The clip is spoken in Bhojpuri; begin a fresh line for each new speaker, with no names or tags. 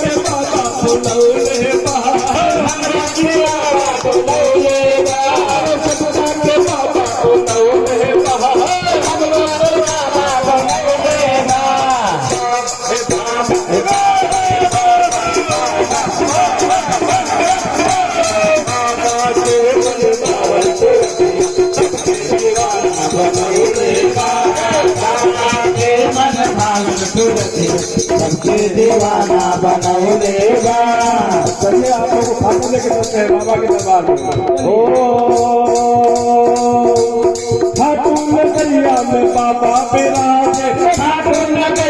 के बाबा बुलौले बा हमरा के बाबा बुलौले बा सपना के बाबा बुलौले बा हमरा के बाबा बुलौले बा
सबके दीवाना बनौले बा।
चलिए आप लोग खाना लेके चलते हैं बाबा के दरबार में। ओ खाटू नगरिया में बाबा बिराजे, खाटू नगरिया